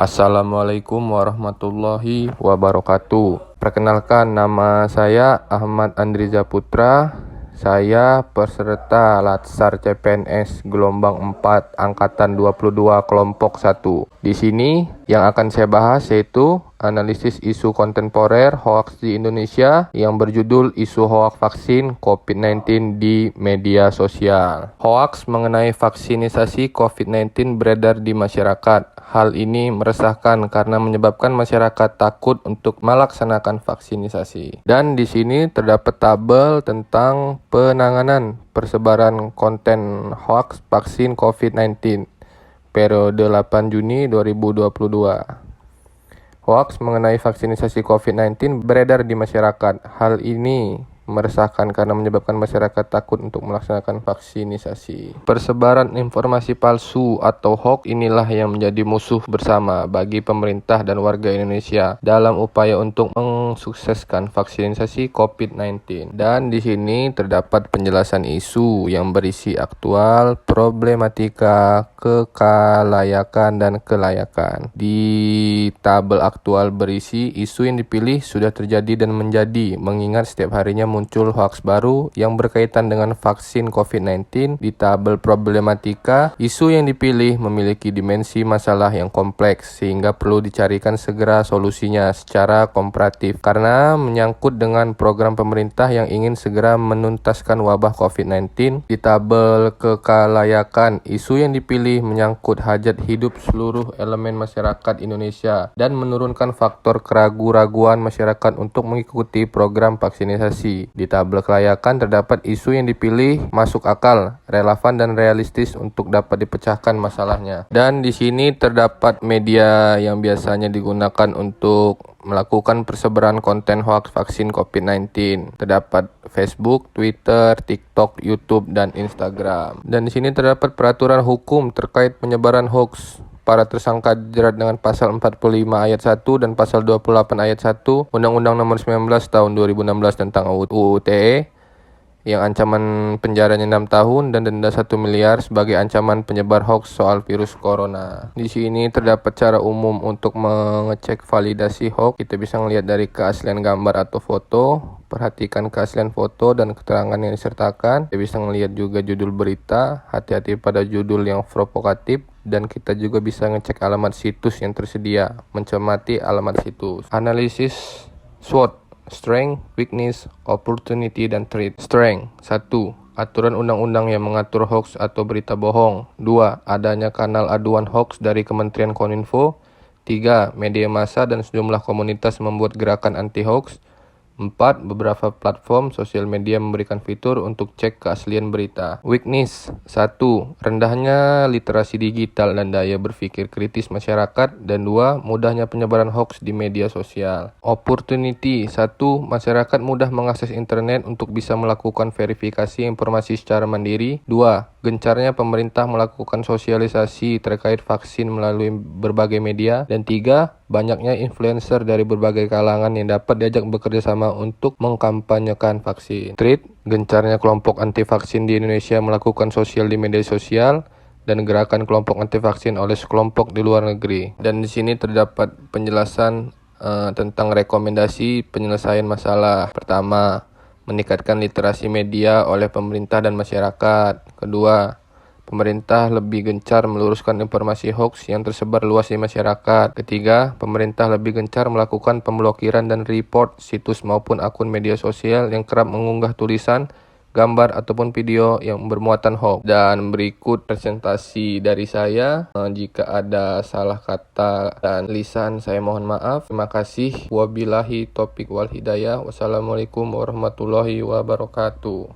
Assalamualaikum warahmatullahi wabarakatuh. Perkenalkan, nama saya Ahmad Andriza Putra. Saya peserta Latsar CPNS gelombang 4 angkatan 22 kelompok 1. Di sini yang akan saya bahas yaitu analisis isu kontemporer hoaks di Indonesia yang berjudul isu hoaks vaksin COVID-19 di media sosial. Hoaks mengenai vaksinisasi COVID-19 beredar di masyarakat. Hal ini meresahkan karena menyebabkan masyarakat takut untuk melaksanakan vaksinisasi. Dan di sini terdapat tabel tentang penanganan persebaran konten hoaks vaksin COVID-19 periode 8 Juni 2022. Hoaks mengenai vaksinisasi COVID-19 beredar di masyarakat. Hal ini meresahkan karena menyebabkan masyarakat takut untuk melaksanakan vaksinisasi. Persebaran informasi palsu atau hoaks inilah yang menjadi musuh bersama bagi pemerintah dan warga Indonesia dalam upaya untuk mensukseskan vaksinasi COVID-19. Dan di sini terdapat penjelasan isu yang berisi aktual, problematika, kekalayakan, dan kelayakan. Di tabel aktual berisi isu yang dipilih sudah terjadi dan menjadi, mengingat setiap harinya muncul hoaks baru yang berkaitan dengan vaksin COVID-19. Di tabel problematika, isu yang dipilih memiliki dimensi masalah yang kompleks sehingga perlu dicarikan segera solusinya secara komparatif karena menyangkut dengan program pemerintah yang ingin segera menuntaskan wabah COVID-19. Di tabel kekalayakan, isu yang dipilih menyangkut hajat hidup seluruh elemen masyarakat Indonesia dan menurunkan faktor keraguan-raguan masyarakat untuk mengikuti program vaksinasi. Di tabel kelayakan terdapat isu yang dipilih masuk akal, relevan, dan realistis untuk dapat dipecahkan masalahnya. Dan di sini terdapat media yang biasanya digunakan untuk melakukan persebaran konten hoaks vaksin COVID-19. Terdapat Facebook, Twitter, TikTok, YouTube, dan Instagram. Dan di sini terdapat peraturan hukum terkait penyebaran hoaks. Para tersangka dijerat dengan pasal 45 ayat 1 dan pasal 28 ayat 1 Undang-Undang Nomor 19 Tahun 2016 tentang UU ITE yang ancaman penjaranya 6 tahun dan denda 1 miliar sebagai ancaman penyebar hoaks soal virus corona. Di sini terdapat cara umum untuk mengecek validasi hoaks. Kita bisa melihat dari keaslian gambar atau foto. Perhatikan keaslian foto dan keterangan yang disertakan. Kita bisa melihat juga judul berita. Hati-hati pada judul yang provokatif. Dan kita juga bisa ngecek alamat situs yang tersedia. Mencermati alamat situs. Analisis SWOT. Strength, weakness, opportunity, dan threat. Strength. 1. Aturan undang-undang yang mengatur hoaks atau berita bohong. 2. Adanya kanal aduan hoaks dari Kementerian Kominfo. 3. Media massa dan sejumlah komunitas membuat gerakan anti-hoaks. 4. Beberapa platform sosial media memberikan fitur untuk cek keaslian berita. Weakness. 1. Rendahnya literasi digital dan daya berpikir kritis masyarakat. Dan 2. Mudahnya penyebaran hoaks di media sosial. Opportunity. 1. Masyarakat mudah mengakses internet untuk bisa melakukan verifikasi informasi secara mandiri. 2. Gencarnya pemerintah melakukan sosialisasi terkait vaksin melalui berbagai media. Dan 3. Banyaknya influencer dari berbagai kalangan yang dapat diajak bekerja sama untuk mengkampanyekan vaksin. Threat. Gencarnya kelompok anti vaksin di Indonesia melakukan sosial di media sosial dan gerakan kelompok anti vaksin oleh sekelompok di luar negeri. Dan di sini terdapat penjelasan tentang rekomendasi penyelesaian masalah. Pertama, meningkatkan literasi media oleh pemerintah dan masyarakat. Kedua, pemerintah lebih gencar meluruskan informasi hoaks yang tersebar luas di masyarakat. Ketiga, pemerintah lebih gencar melakukan pemblokiran dan report situs maupun akun media sosial yang kerap mengunggah tulisan, gambar, ataupun video yang bermuatan hoaks. Dan berikut presentasi dari saya. Jika ada salah kata dan lisan, saya mohon maaf. Terima kasih. Wabillahi taufiq wal hidayah. Wassalamualaikum warahmatullahi wabarakatuh.